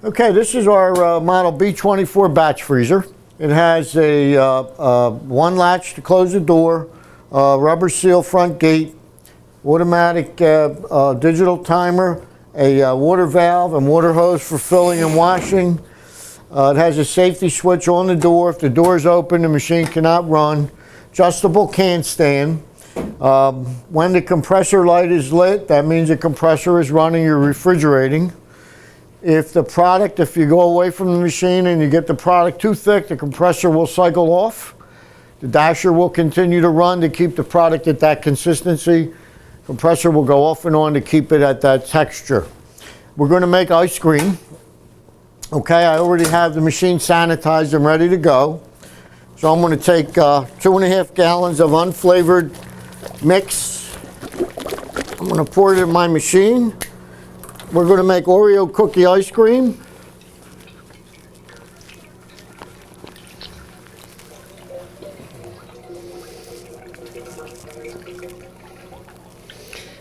Okay, this is our model B24 batch freezer. It has a one latch to close the door, rubber seal front gate, automatic digital timer, a water valve and water hose for filling and washing. It has a safety switch on the door. If the door is open, the machine cannot run. Adjustable can stand. When the compressor light is lit, that means the compressor is running, you're refrigerating. If you go away from the machine and you get the product too thick, the compressor will cycle off. The dasher will continue to run to keep the product at that consistency. Compressor will go off and on to keep it at that texture. We're going to make ice cream. Okay, I already have the machine sanitized and ready to go. So I'm going to take 2.5 gallons of unflavored mix. I'm going to pour it in my machine. We're going to make Oreo cookie ice cream.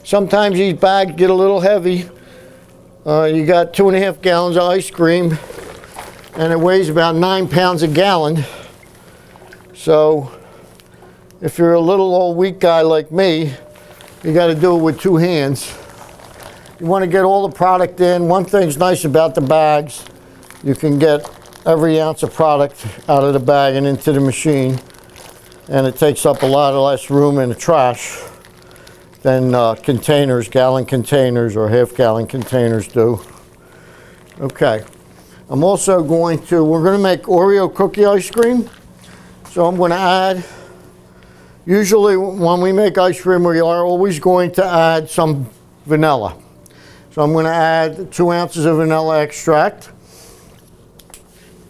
Sometimes these bags get a little heavy. You got 2.5 gallons of ice cream and it weighs about 9 pounds a gallon. So if you're a little old weak guy like me, you got to do it with 2 hands. You want to get all the product in. One thing's nice about the bags, you can get every ounce of product out of the bag and into the machine, and it takes up a lot less room in the trash than containers, gallon containers or half-gallon containers do. Okay, we're going to make Oreo cookie ice cream. So I'm going to add, usually when we make ice cream, we are always going to add some vanilla. So I'm going to add 2 ounces of vanilla extract.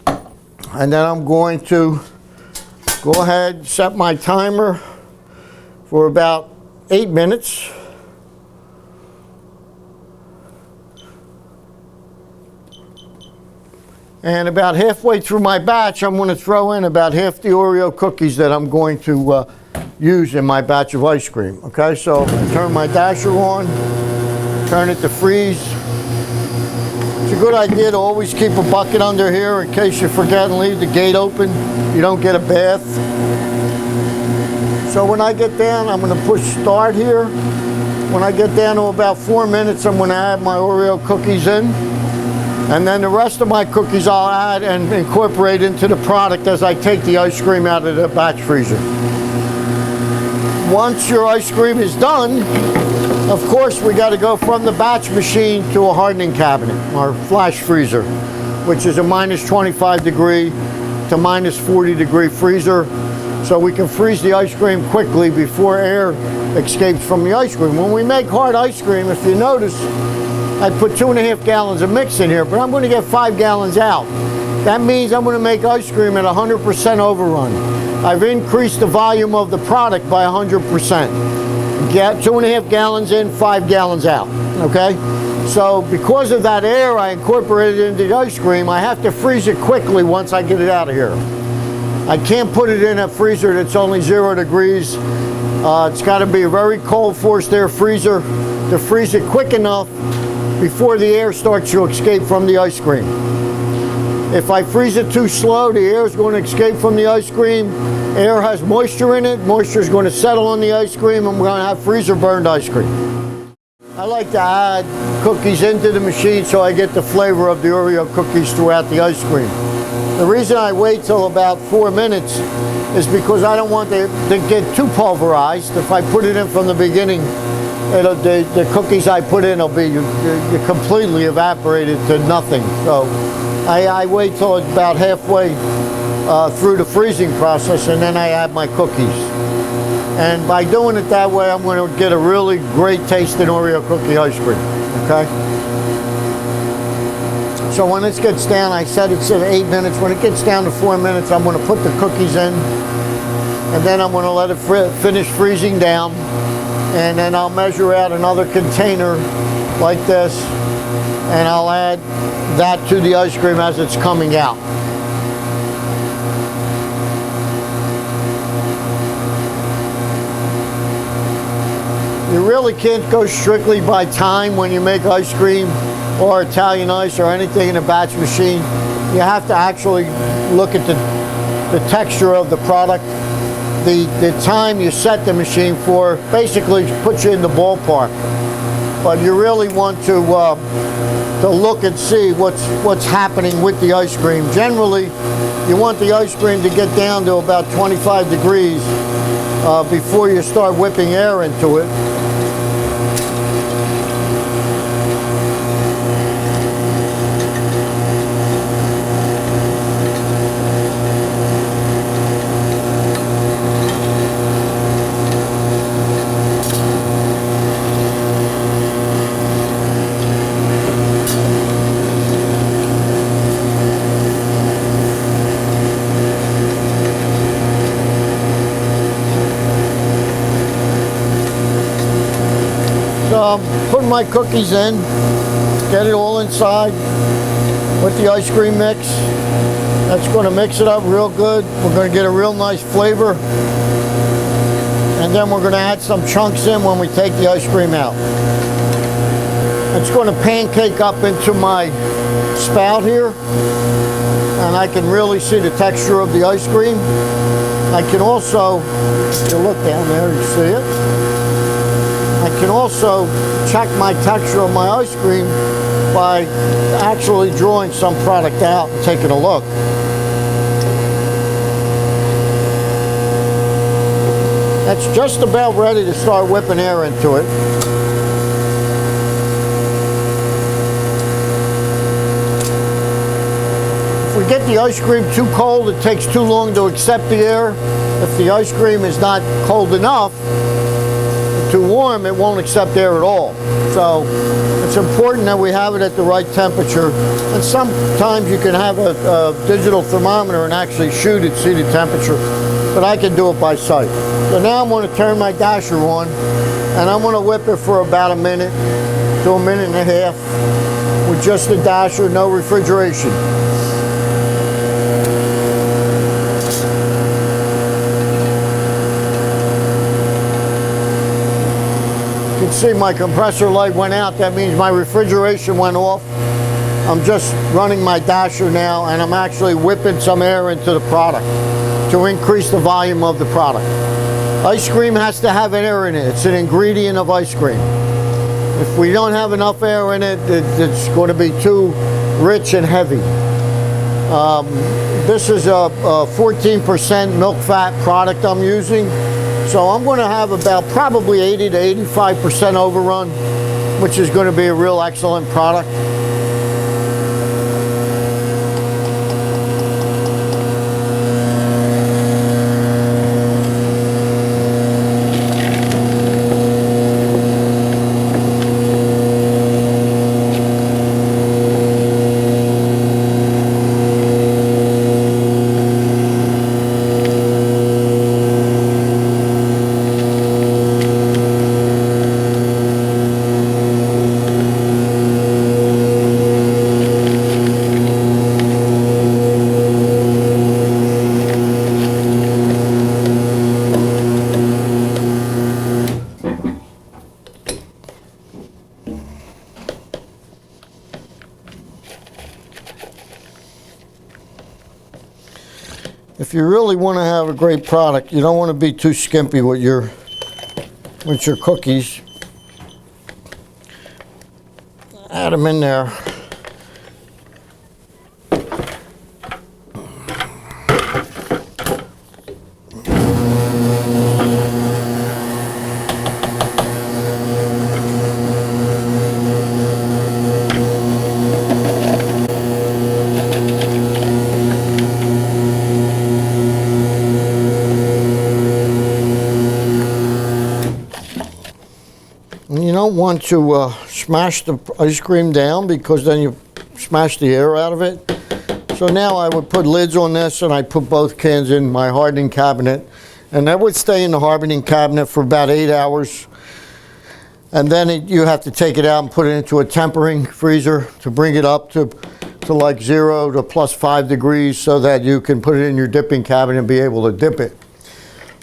And then I'm going to go ahead and set my timer for about 8 minutes. And about halfway through my batch, I'm going to throw in about half the Oreo cookies that I'm going to use in my batch of ice cream. Okay, so I turn my dasher on, turn it to freeze. It's a good idea to always keep a bucket under here in case you forget and leave the gate open. You don't get a bath. So when I get down, I'm going to push start here. When I get down to about 4 minutes, I'm going to add my Oreo cookies in. And then the rest of my cookies I'll add and incorporate into the product as I take the ice cream out of the batch freezer. Once your ice cream is done, of course, we got to go from the batch machine to a hardening cabinet, or flash freezer, which is a minus 25 degree to minus 40 degree freezer. So we can freeze the ice cream quickly before air escapes from the ice cream. When we make hard ice cream, if you notice, I put 2.5 gallons of mix in here, but I'm going to get 5 gallons out. That means I'm going to make ice cream at 100% overrun. I've increased the volume of the product by 100%. Get 2.5 gallons in, 5 gallons out, okay? So because of that air I incorporated into the ice cream, I have to freeze it quickly once I get it out of here. I can't put it in a freezer that's only 0 degrees. It's got to be a very cold forced air freezer to freeze it quick enough before the air starts to escape from the ice cream. If I freeze it too slow, the air is going to escape from the ice cream. Air has moisture in it. Moisture is going to settle on the ice cream, and we're going to have freezer burned ice cream. I like to add cookies into the machine so I get the flavor of the Oreo cookies throughout the ice cream. The reason I wait till about 4 minutes is because I don't want it to get too pulverized. If I put it in from the beginning, the cookies I put in will be completely evaporated to nothing. So I wait till it's about halfway through the freezing process, and then I add my cookies. And by doing it that way, I'm going to get a really great tasting Oreo cookie ice cream. Okay? So when this gets down, I said it's at 8 minutes. When it gets down to 4 minutes, I'm going to put the cookies in, and then I'm going to let it finish freezing down. And then I'll measure out another container like this, and I'll add that to the ice cream as it's coming out. You really can't go strictly by time when you make ice cream. or Italian ice or anything in a batch machine, you have to actually look at the texture of the product. The time you set the machine for basically puts you in the ballpark. But you really want to look and see what's happening with the ice cream. Generally, you want the ice cream to get down to about 25 degrees before you start whipping air into it. Putting my cookies in, get it all inside with the ice cream mix. That's going to mix it up real good. We're going to get a real nice flavor. And then we're going to add some chunks in when we take the ice cream out. It's going to pancake up into my spout here. And I can really see the texture of the ice cream. I can also, if you look down there, you see it. I can also check my texture of my ice cream by actually drawing some product out and taking a look. That's just about ready to start whipping air into it. If we get the ice cream too cold, it takes too long to accept the air. If the ice cream is not cold enough, too warm, it won't accept air at all. So it's important that we have it at the right temperature. And sometimes you can have a digital thermometer and actually shoot it, see the temperature. But I can do it by sight. So now I'm going to turn my dasher on, and I'm going to whip it for about a minute to a minute and a half with just the dasher, no refrigeration. You can see my compressor light went out. That means my refrigeration went off. I'm just running my dasher now, and I'm actually whipping some air into the product to increase the volume of the product. Ice cream has to have air in it. It's an ingredient of ice cream. If we don't have enough air in it, it's going to be too rich and heavy. This is a 14% milk fat product I'm using. So I'm going to have about probably 80 to 85% overrun, which is going to be a real excellent product. If you really want to have a great product, you don't want to be too skimpy with your cookies. Add them in there. You don't want to smash the ice cream down, because then you smash the air out of it. So now I would put lids on this, and I put both cans in my hardening cabinet, and that would stay in the hardening cabinet for about 8 hours. And then you have to take it out and put it into a tempering freezer to bring it up to like 0 to +5 degrees, so that you can put it in your dipping cabinet and be able to dip it.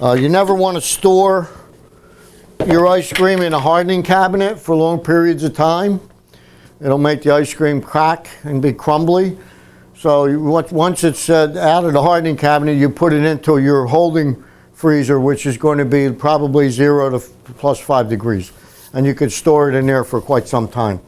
You never want to store your ice cream in a hardening cabinet for long periods of time, It'll make the ice cream crack and be crumbly. So once it's out of the hardening cabinet, you put it into your holding freezer, which is going to be probably 0 to +5 degrees. And you could store it in there for quite some time.